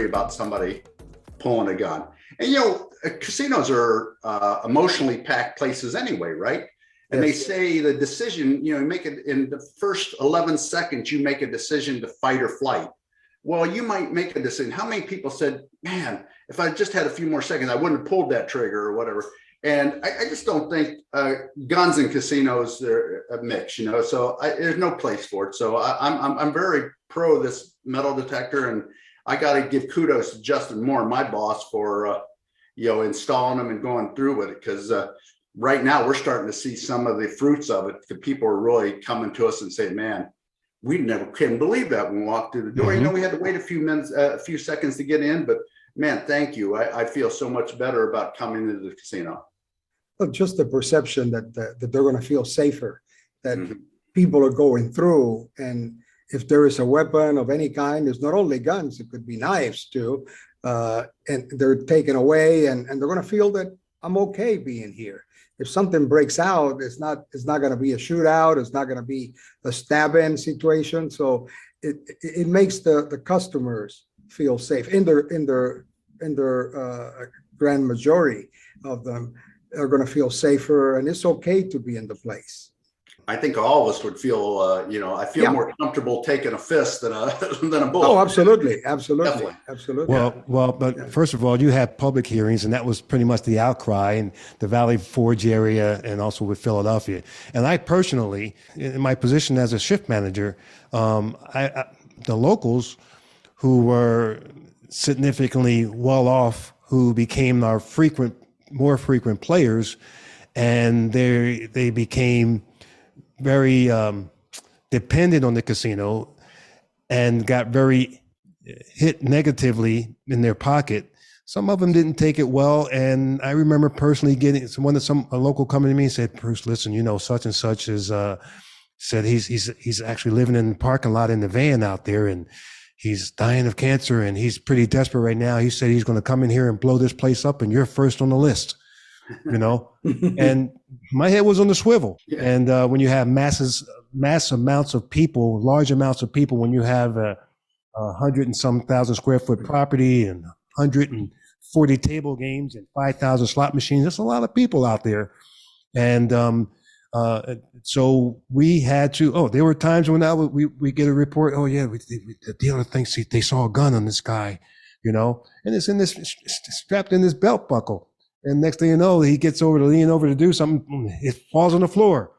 about somebody pulling a gun. And, casinos are emotionally packed places anyway, right? And they say the decision, you make it in the first 11 seconds, you make a decision to fight or flight. Well, you might make a decision. How many people said, man, if I just had a few more seconds, I wouldn't have pulled that trigger or whatever. And I just don't think guns and casinos are a mix, so there's no place for it. So I'm very pro this metal detector, and I got to give kudos to Justin Moore, my boss, for, installing them and going through with it. Because right now we're starting to see some of the fruits of it. The people are really coming to us and saying, man, we never can believe that when we walked through the door. Mm-hmm. We had to wait a few seconds to get in, but man, thank you. I feel so much better about coming into the casino. Well, just the perception that they're going to feel safer, that people are going through. And if there is a weapon of any kind, it's not only guns, it could be knives too. And they're taken away, and they're going to feel that I'm okay being here. If something breaks out, it's not going to be a shootout. It's not going to be a stabbing situation. So it makes the customers feel safe. In their grand majority of them are going to feel safer, and it's okay to be in the place. I think all of us would feel, I feel more comfortable taking a fist than a bullet. Oh, absolutely. Definitely. But first of all, you had public hearings, and that was pretty much the outcry in the Valley Forge area and also with Philadelphia. And I personally, in my position as a shift manager, the locals who were significantly well off, who became our more frequent players, and they became very dependent on the casino and got very hit negatively in their pocket. Some of them didn't take it well, and I remember personally getting a local coming to me and said, "Bruce, listen, such and such is said he's actually living in the parking lot in the van out there, and he's dying of cancer, and he's pretty desperate right now. He said he's going to come in here and blow this place up, and you're first on the list." And my head was on the swivel. Yeah. And when you have mass amounts of people, large amounts of people, when you have 100 and some thousand square foot property and 140 table games and 5,000 slot machines, there's a lot of people out there. And so we had to, there were times when we get a report, the dealer thinks they saw a gun on this guy, and it's strapped in this belt buckle. And next thing you know, he gets lean over to do something, it falls on the floor.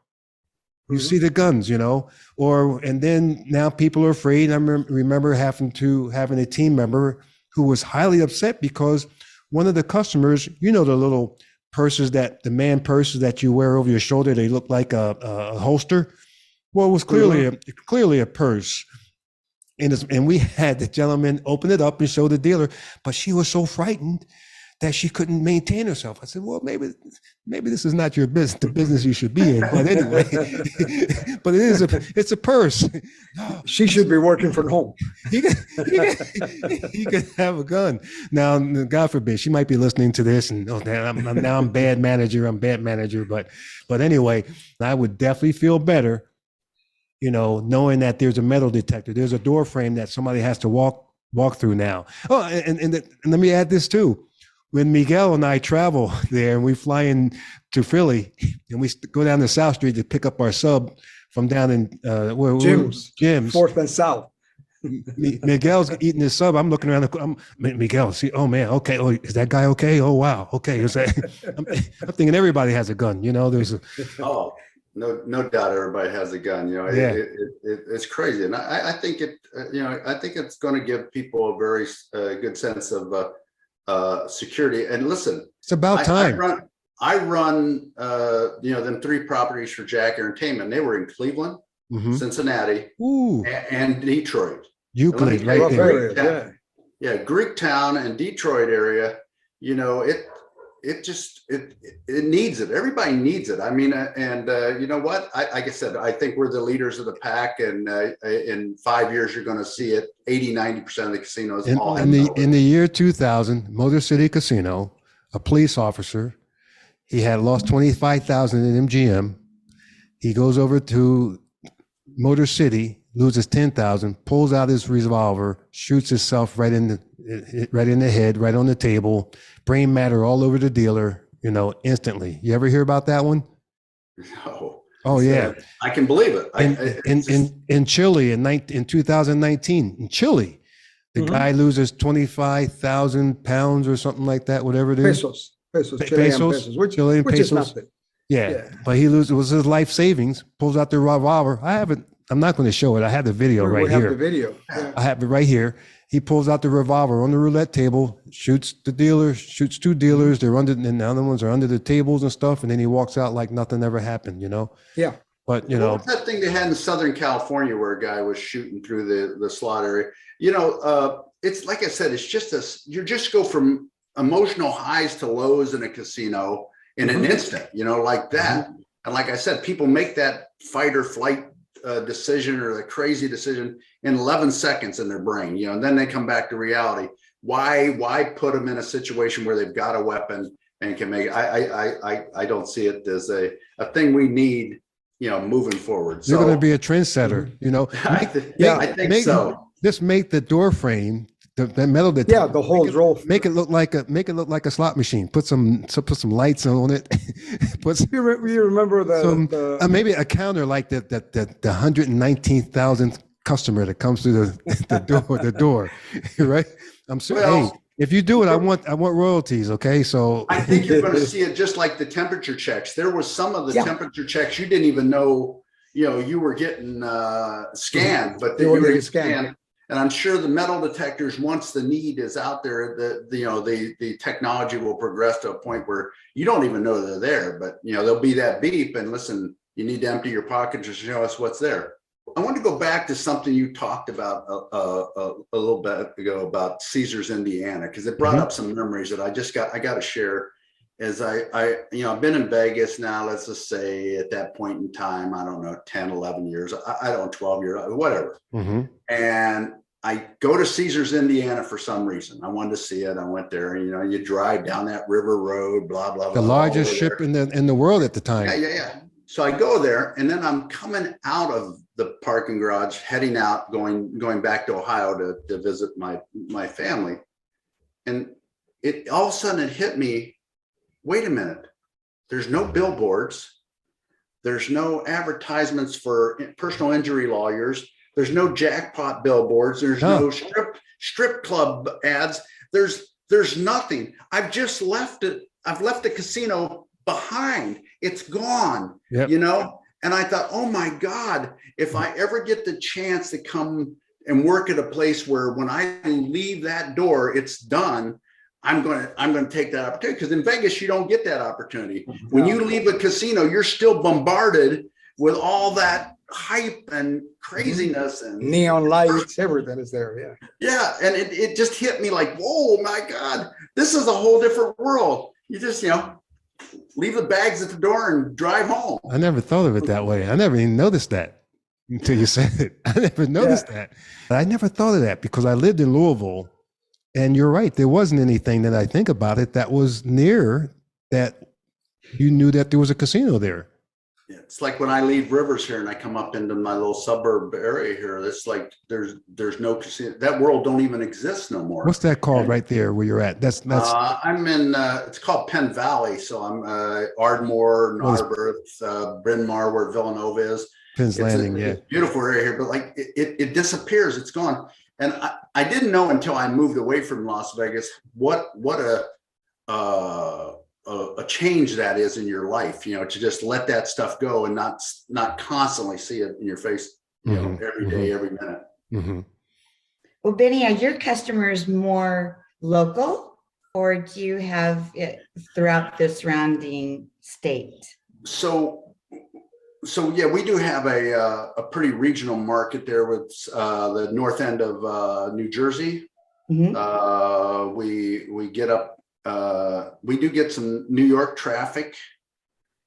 You see the guns, and then now people are afraid. I remember having a team member who was highly upset because one of the customers, the little purses the man purses that you wear over your shoulder, they look like a holster. Well, it was clearly a purse. And we had the gentleman open it up and show the dealer, but she was so frightened that she couldn't maintain herself. I said, well, maybe this is not your business, the business you should be in. But anyway, but it's a purse. She should be working from home. He could have a gun. Now, God forbid, she might be listening to this and I'm bad manager. But anyway, I would definitely feel better, knowing that there's a metal detector, there's a door frame that somebody has to walk through now. Oh, and let me add this too. When Miguel and I travel there and we fly in to Philly and we go down to South Street to pick up our sub from down in Jim's 4th and South. Miguel's eating his sub. I'm looking around. Miguel, see, oh man, okay. Oh, is that guy okay? Oh wow, okay. I'm thinking everybody has a gun. There's a. Oh, no doubt, everybody has a gun. It's crazy, and I think I think it's going to give people a very good sense of security. And listen, it's about time. I run them 3 properties for Jack Entertainment. They were in Cleveland, Cincinnati, and Detroit. Euclid, right there. Greektown and Detroit area. It needs it. Everybody needs it. I mean, and you know what? Like I said, I think we're the leaders of the pack, and in 5 years, you're going to see it. 80-90% of the casinos. In the year 2000, Motor City Casino, a police officer, he had lost $25,000 in MGM. He goes over to Motor City loses 10,000, pulls out his revolver, shoots himself right in the head, right on the table, brain matter all over the dealer, instantly. You ever hear about that one? No. Oh yeah. I can believe it. In Chile in 2019, in Chile, the guy loses 25,000 pounds or something like that, whatever it is. Chilean pesos, which is nothing. Yeah, but it was his life savings. Pulls out the revolver. I'm not going to show it. I have the video right here. We have the video. Yeah. I have it right here. He pulls out the revolver on the roulette table, shoots the dealer, shoots two dealers. They're under, and the other ones are under the tables and stuff. And then he walks out like nothing ever happened, Yeah. But, what was that thing they had in Southern California where a guy was shooting through the slot area? It's like I said, it's just you just go from emotional highs to lows in a casino in an instant, like that. And like I said, people make that fight or flight decision or the crazy decision in 11 seconds in their brain, and then they come back to reality. Why put them in a situation where they've got a weapon and can make I don't see it as a thing we need, moving forward. So you're going to be a trendsetter, I think so. Just make the door frame, the metal detector. Yeah, the whole roll. Make it look like a slot machine. Put some lights on it. You remember maybe a counter like the 119,000th customer that comes through the door, right? I'm sorry. Hey, if you do it, I want royalties. Okay, so I think you're going to see it just like the temperature checks. There was some of the temperature checks you didn't even know, you were getting scanned, but you were getting scanned. And I'm sure the metal detectors, once the need is out there, the technology will progress to a point where you don't even know they're there. But there'll be that beep, and listen, you need to empty your pocket to show us what's there. I want to go back to something you talked about a little bit ago about Caesars, Indiana, because it brought up some memories that I got to share. As I've been in Vegas now, let's just say at that point in time, I don't know, 10, 11 years, I don't know, 12 years, whatever. And I go to Caesars, Indiana for some reason. I wanted to see it. I went there, and you drive down that river road, blah, blah, blah. The largest ship in the world at the time. Yeah. So I go there, and then I'm coming out of the parking garage, heading out, going back to Ohio to visit my family. And it all of a sudden it hit me, wait a minute, there's no billboards. There's no advertisements for personal injury lawyers. There's no jackpot billboards. There's no strip club ads. There's nothing. I've just left it. I've left the casino behind. It's gone, And I thought, oh my God, if I ever get the chance to come and work at a place where when I leave that door, it's done, I'm going to take that opportunity. Because in Vegas, you don't get that opportunity. When you leave a casino, you're still bombarded with all that hype and craziness and neon lights, everything is there. Yeah. And it just hit me like, whoa, my God, this is a whole different world. You just, leave the bags at the door and drive home. I never thought of it that way. I never even noticed that until you said it. I never noticed that. I never thought of that because I lived in Louisville, and you're right. There wasn't anything that I think about it that was near that you knew that there was a casino there. Yeah, it's like when I leave Rivers here and I come up into my little suburb area here, it's like there's no casino. That world don't even exist no more. What's that called right there where you're at? That's I'm in it's called Penn Valley. So I'm Ardmore, Narberth, Bryn Mawr, where Villanova is. Penn's Landing, it's a beautiful area here, but like it disappears, it's gone. And I didn't know until I moved away from Las Vegas what a change that is in your life, to just let that stuff go and not constantly see it in your face, every day, every minute. Well, Benny, are your customers more local, or do you have it throughout the surrounding state? So yeah, we do have a pretty regional market there with the north end of New Jersey. We get up. We do get some New York traffic,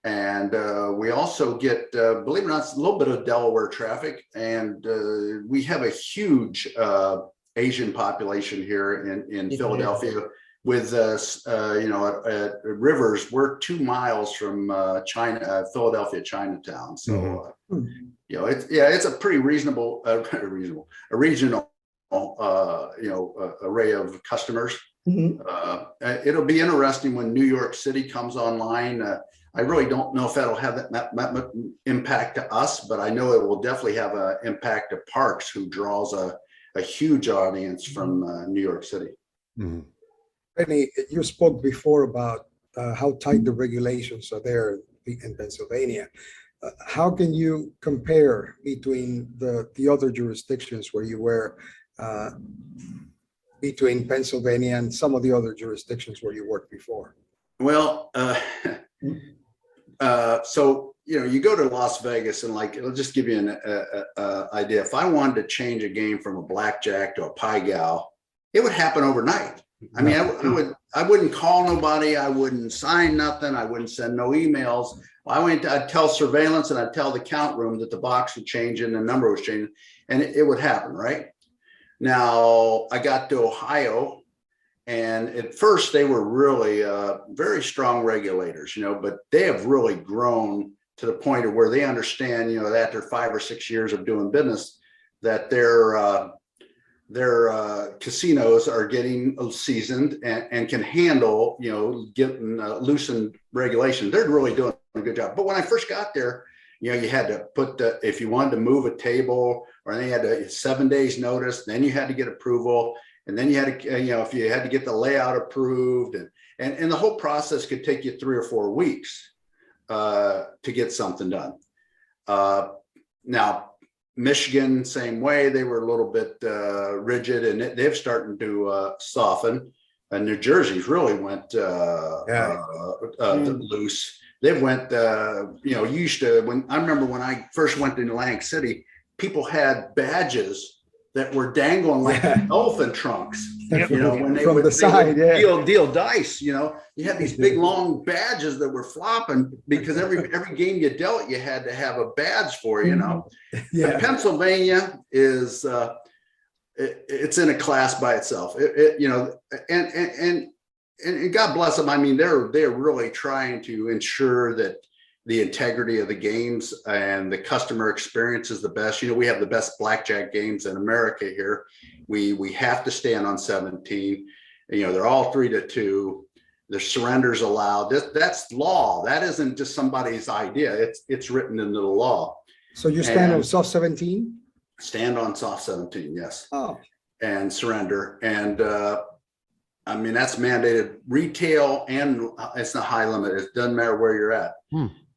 and we also get, believe it or not, a little bit of Delaware traffic. And we have a huge Asian population here in Philadelphia. With at Rivers, we're 2 miles from Philadelphia Chinatown. So it's a pretty reasonable, a regional, array of customers. Mhm. It'll be interesting when New York City comes online. I really don't know if that'll have that impact to us, but I know it will definitely have an impact to Parks, who draws a huge audience from New York City. Mhm. Benny, you spoke before about how tight the regulations are there in Pennsylvania. How can you compare between the other jurisdictions where you were, between Pennsylvania and some of the other jurisdictions where you worked before? Well, so you go to Las Vegas, and like, it'll just give you an idea. If I wanted to change a game from a blackjack to a pie gal, it would happen overnight. I mean, I wouldn't call nobody. I wouldn't sign nothing. I wouldn't send no emails. I'd tell surveillance, and I'd tell the count room that the box was changing, the number was changing, and it would happen, right? Now, I got to Ohio, and at first they were really very strong regulators, but they have really grown to the point of where they understand, that after 5 or 6 years of doing business, that their casinos are getting seasoned and can handle, getting loosened regulation. They're really doing a good job. But when I first got there, you had to put if you wanted to move a table, or then you had 7 days notice, then you had to get approval. And then you had to, if you had to get the layout approved, and the whole process could take you 3 or 4 weeks to get something done. Now, Michigan, same way. They were a little bit rigid, and they've starting to soften. And New Jersey's really went loose. They've went, I remember when I first went to Atlantic City, people had badges that were dangling like elephant trunks, when they From would, the side, deal dice, you had these big long badges that were flopping, because every game you dealt, you had to have a badge for, And Pennsylvania is, it's in a class by itself, and God bless them. I mean, they're really trying to ensure that the integrity of the games and the customer experience is the best. We have the best blackjack games in America here. We have to stand on 17. They're all 3-2. The surrenders allowed. That's law. That isn't just somebody's idea. It's written into the law. So you stand on soft 17? Stand on soft 17, yes. Oh. And surrender. And I mean, that's mandated retail, and it's not high limit. It doesn't matter where you're at.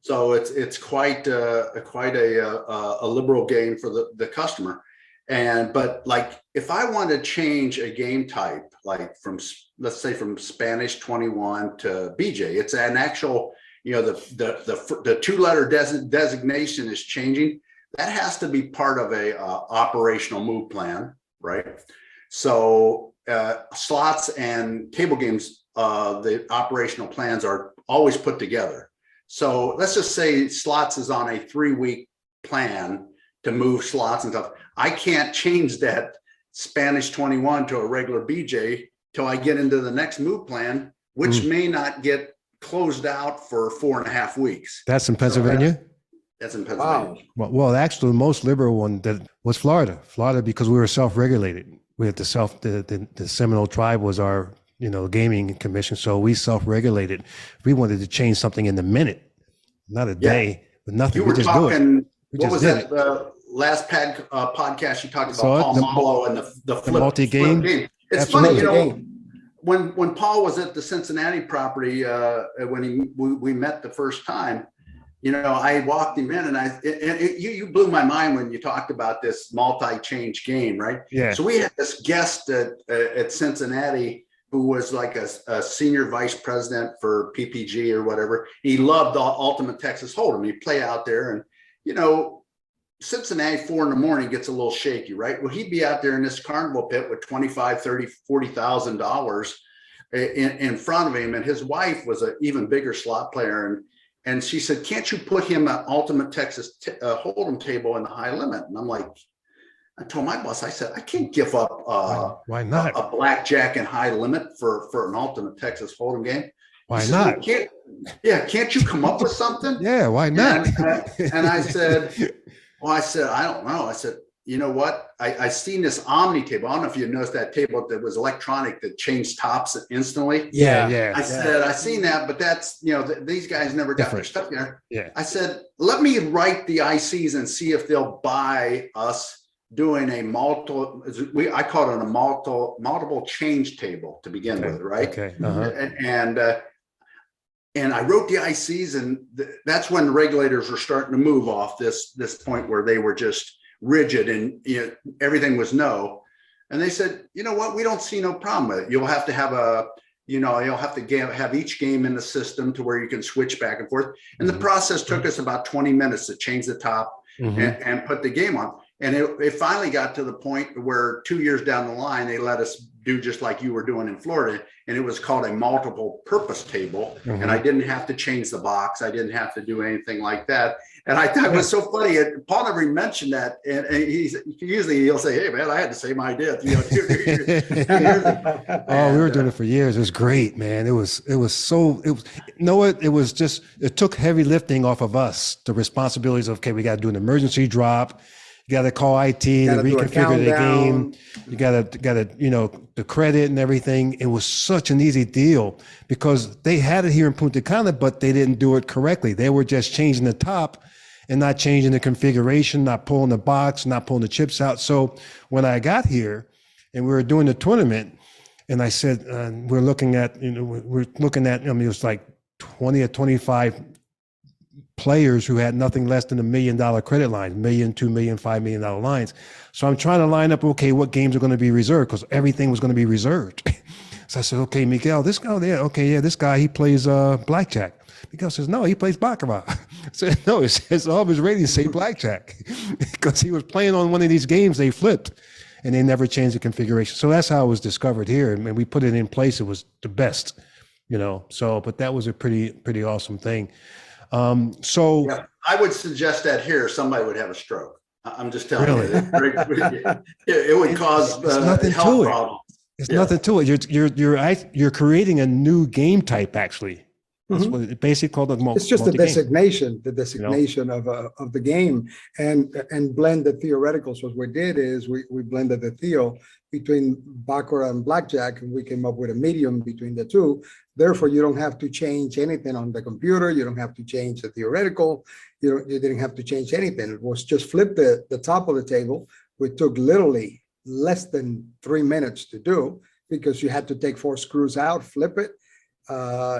So it's quite a liberal game for the customer. But like, if I want to change a game type, like let's say from Spanish 21 to BJ, it's an actual, the 2-letter designation is changing. That has to be part of a operational move plan, right? So slots and table games, the operational plans are always put together. So let's just say slots is on a 3-week plan to move slots and stuff. I can't change that Spanish 21 to a regular BJ till I get into the next move plan, which may not get closed out for 4.5 weeks. That's in Pennsylvania? So that's in Pennsylvania. Wow. Well, actually, the most liberal one that was Florida. Florida, because we were self-regulated. We had the Seminole tribe was our gaming commission. So we self-regulated. We wanted to change something in a minute, not a day, but nothing. You were talking, what was that last podcast you talked about, Paul Malo and the flip multi-game? It's funny, when Paul was at the Cincinnati property, when we met the first time, I walked him in, and you blew my mind when you talked about this multi-change game, right? Yeah. So we had this guest at Cincinnati who was like a senior vice president for PPG or whatever. He loved the Ultimate Texas Hold'em. He'd play out there, and Cincinnati 4 a.m. gets a little shaky, right? Well, he'd be out there in this carnival pit with $25,000, $30,000, $40,000 in front of him, and his wife was an even bigger slot player, and she said, "Can't you put him an Ultimate Texas Hold'em table in the high limit?" And I'm like, I told my boss, I said, I can't give up why not a blackjack and high limit for an Ultimate Texas Hold'em game. Why said, not? Can't you come up with something? Yeah, why not? And I said, Well, I said, I don't know. I said, you know what? I seen this Omni table. I don't know if you noticed that table that was electronic that changed tops instantly. Yeah. I said, I seen that, but that's, these guys never got their Different. stuff there. Yeah. I said, let me write the ICs and see if they'll buy us doing a I call it a multiple change table to begin with, right? Okay. And I wrote the ICs, and that's when the regulators were starting to move off this point where they were just rigid and everything was no. And they said, you know what, we don't see no problem with it. You'll have to have have each game in the system to where you can switch back and forth. And the process took us about 20 minutes to change the top and put the game on. And it finally got to the point where 2 years down the line, they let us do just like you were doing in Florida. And it was called a multiple purpose table. And I didn't have to change the box. I didn't have to do anything like that. And I thought it was so funny. Paul never mentioned that. And he'll say, hey, man, I had the same idea. Oh, we were doing it for years. It was great, man. It was it took heavy lifting off of us, the responsibilities of, okay, we got to do an emergency drop. You got to call IT to reconfigure the game. You got to, the credit and everything. It was such an easy deal because they had it here in Punta Cana, but they didn't do it correctly. They were just changing the top and not changing the configuration, not pulling the box, not pulling the chips out. So when I got here and we were doing the tournament, and I said, we're looking at, it was like 20 or 25 players who had nothing less than $1 million credit lines, $1 million, $2 million, $5 million lines. So I'm trying to line up, okay, what games are going to be reserved? Because everything was going to be reserved. So I said, okay, Miguel, this guy there, okay, yeah, this guy, he plays blackjack. Miguel says, no, he plays baccarat. I said, no, it says all of his ratings say blackjack. Because he was playing on one of these games, they flipped, and they never changed the configuration. So that's how it was discovered here. And we put it in place. It was the best, but that was a pretty awesome thing. Yeah, I would suggest that here somebody would have a stroke. I'm just telling you, it would cause nothing health to it. problems. It's nothing to it. You're creating a new game type, actually. That's what it basically called It's just the designation of the game, and blend the theoreticals. What we did is we blended the theo between baccarat and blackjack, and we came up with a medium between the two. Therefore, you don't have to change anything on the computer. You don't have to change the theoretical. You didn't have to change anything. It was just flip the top of the table, which took literally less than 3 minutes to do because you had to take 4 screws out, flip it.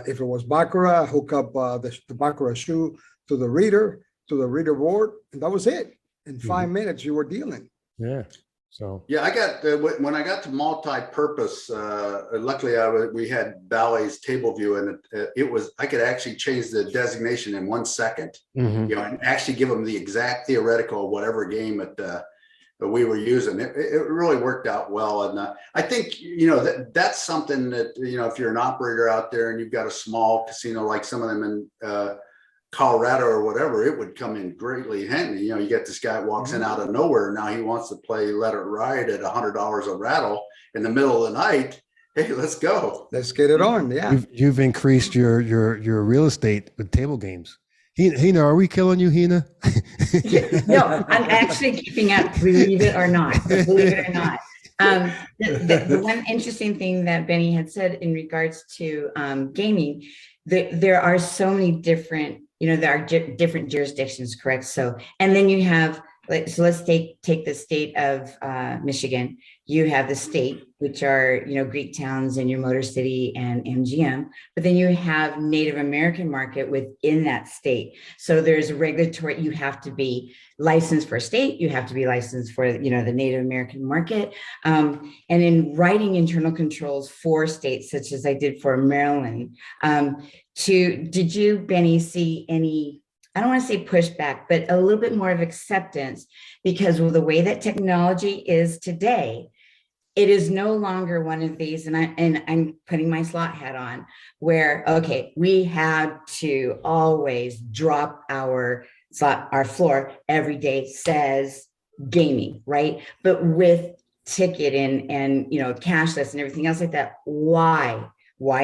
If it was baccarat, hook up the baccarat shoe to the reader board, and that was it. In 5 minutes, you were dealing. Yeah. So yeah, I got when I got to multi-purpose. Luckily, we had Ballet's table view, and I could actually change the designation in 1 second. And actually give them the exact theoretical of whatever game that we were using. It really worked out well, and I think that's something that if you're an operator out there and you've got a small casino like some of them in Colorado or whatever, it would come in greatly handy. You get this guy walks in out of nowhere. Now he wants to play Let It Ride at $100 a rattle in the middle of the night. Hey, let's go. Let's get it on. Yeah. You've increased your real estate with table games. Hina, are we killing you, Hina? No, I'm actually keeping up, believe it or not. The one interesting thing that Benny had said in regards to gaming, there are so many different, there are different jurisdictions, correct? So, and then you have, so let's take the state of Michigan. You have the state, which are, Greek towns and your Motor City and MGM, but then you have Native American market within that state. So there's regulatory, you have to be licensed for a state, you have to be licensed for, the Native American market. And in writing internal controls for states, such as I did for Maryland, did you, Benny, see any, I don't want to say pushback, but a little bit more of acceptance, because of the way that technology is today, it is no longer one of these, and I'm putting my slot hat on, where, okay, we had to always drop our floor every day says gaming, right? But with ticket and cashless and everything else like that, why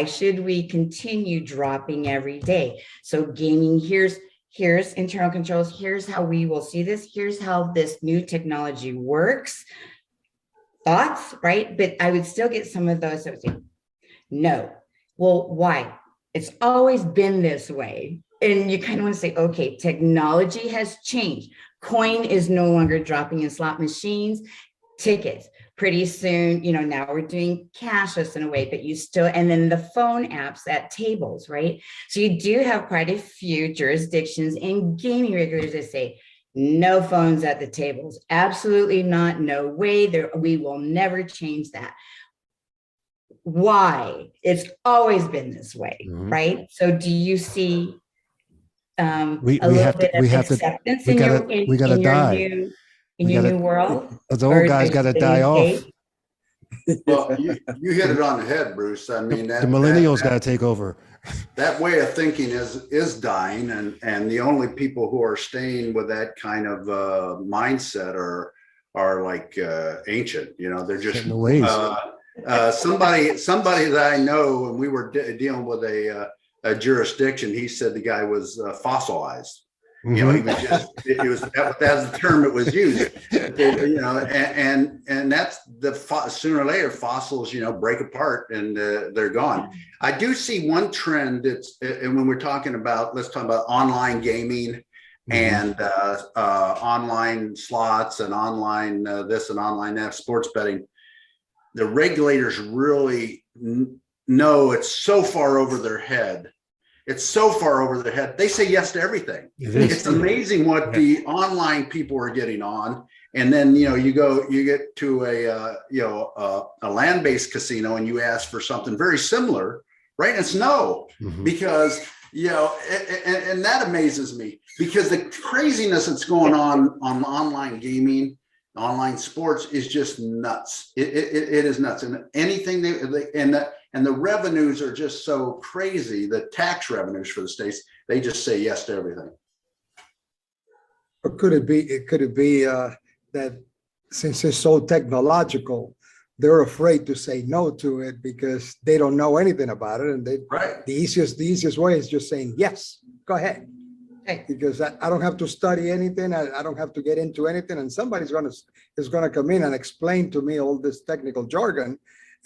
should we continue dropping every day? So gaming, here's here's internal controls, here's how we will see this, here's how this new technology works. Thoughts, right? But I would still get some of those that would say, no. Well, why? It's always been this way. And you kind of want to say, okay, technology has changed. Coin is no longer dropping in slot machines, tickets. Pretty soon, now we're doing cashless in a way, but you still, and then the phone apps at tables, right? So you do have quite a few jurisdictions and gaming regulators that say, no phones at the tables. Absolutely not. No way. We will never change that. Why? It's always been this way, right? So do you see a little bit of acceptance in your new world? The old guys got to die off. Well, you hit it on the head, Bruce. I mean, the millennials got to take over. That way of thinking is dying, and the only people who are staying with that kind of mindset are like ancient. They're just somebody that I know. When we were dealing with a jurisdiction, he said the guy was fossilized. He was just, that's the term it was used, and that's sooner or later fossils, break apart and they're gone. I do see one trend. And when we're talking about, let's talk about online gaming and online slots and online this and online that, sports betting. The regulators really know it's so far over their head. It's so far over their head. They say yes to everything. It's amazing what the online people are getting on. And then, you get to a land-based casino and you ask for something very similar, right? And it's no, because, and that amazes me, because the craziness that's going on online gaming, online sports is just nuts. It is nuts. And anything and the revenues are just so crazy. The tax revenues for the states, they just say yes to everything. Or could it be that since it's so technological, they're afraid to say no to it because they don't know anything about it, and the easiest way is just saying yes, go ahead. Right. Because I don't have to study anything. I don't have to get into anything, and somebody's is gonna come in and explain to me all this technical jargon,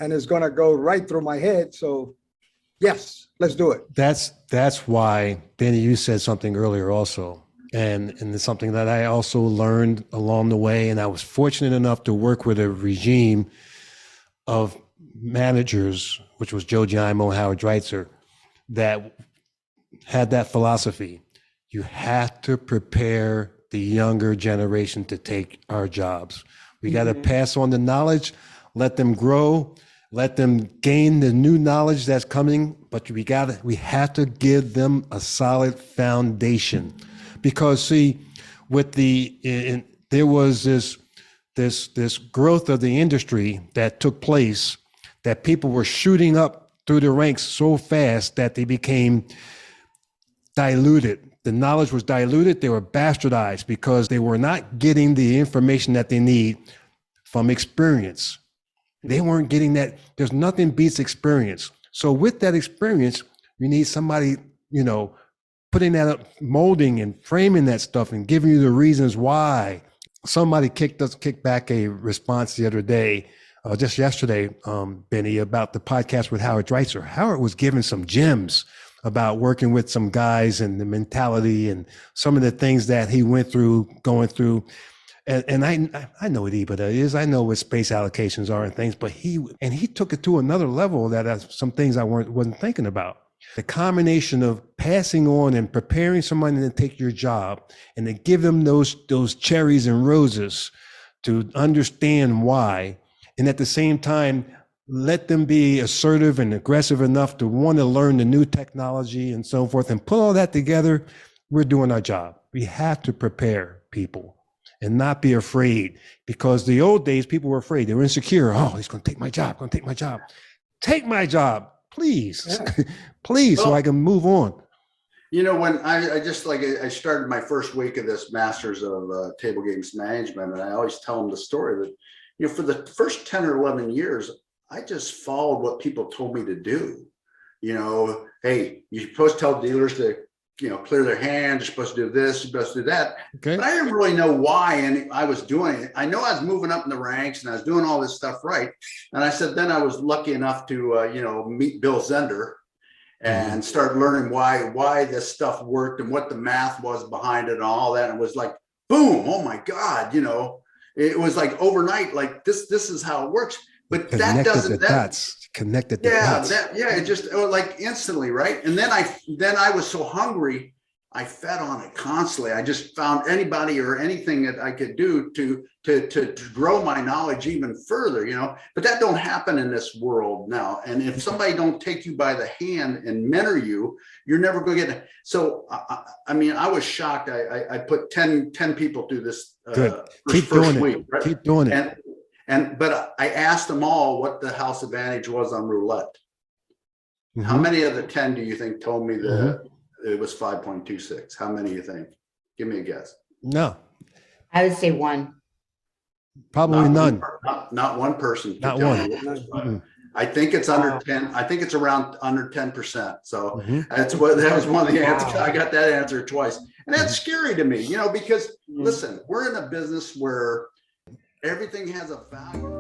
and it's gonna go right through my head. So, yes, let's do it. That's why, Benny, you said something earlier also, and it's something that I also learned along the way. And I was fortunate enough to work with a regime of managers, which was Joe Giaimo, Howard Dreitzer, that had that philosophy. You have to prepare the younger generation to take our jobs. We got to pass on the knowledge, let them grow, let them gain the new knowledge that's coming, but we have to give them a solid foundation. Because see, with there was this growth of the industry that took place, that people were shooting up through the ranks so fast that they became diluted. The knowledge was diluted. They were bastardized because they were not getting the information that they need from experience. They weren't getting that. There's nothing beats experience. So with that experience, you need somebody, putting that up, molding and framing that stuff and giving you the reasons why. Somebody kicked back a response the other day, just yesterday, Benny, about the podcast with Howard Dreitzer. Howard was giving some gems about working with some guys and the mentality and some of the things that he went through, going through. And I know what EBITDA is. I know what space allocations are and things, but he took it to another level that some things I wasn't thinking about. The combination of passing on and preparing somebody to take your job and to give them those cherries and roses to understand why, and at the same time, let them be assertive and aggressive enough to want to learn the new technology and so forth, and put all that together, we're doing our job. We have to prepare people and not be afraid, because the old days, people were afraid. They were insecure. Oh, he's going to take my job, Take my job, please. Yeah. Please, so I can move on. When I started my first week of this Masters of Table Games Management, and I always tell them the story that, for the first 10 or 11 years, I just followed what people told me to do. Hey, you're supposed to tell dealers to clear their hands. You're supposed to do this. You're supposed to do that. Okay. But I didn't really know why, and I was doing it. I know I was moving up in the ranks, and I was doing all this stuff right. And I said, then I was lucky enough to, meet Bill Zender and start learning why this stuff worked and what the math was behind it and all that. And it was like, boom! Oh my God! It was like overnight. Like this is how it works. But that doesn't. Connected the dots. It just like instantly, right? And then I was so hungry, I fed on it constantly. I just found anybody or anything that I could do to grow my knowledge even further, But that don't happen in this world now. And if somebody don't take you by the hand and mentor you, you're never going to get it. So I was shocked. I put 10 people through this Good. Keep doing it. week, right? Keep doing it. But I asked them all what the house advantage was on roulette. How many of the 10 do you think told me that it was 5.26? How many do you think? Give me a guess. No, I would say one. probably none. Not one person. could Not tell one. me what it was. I think it's under 10. I think it's around under 10%. So that was one of the answers. I got that answer twice. And that's scary to me, because listen, we're in a business where everything has a value.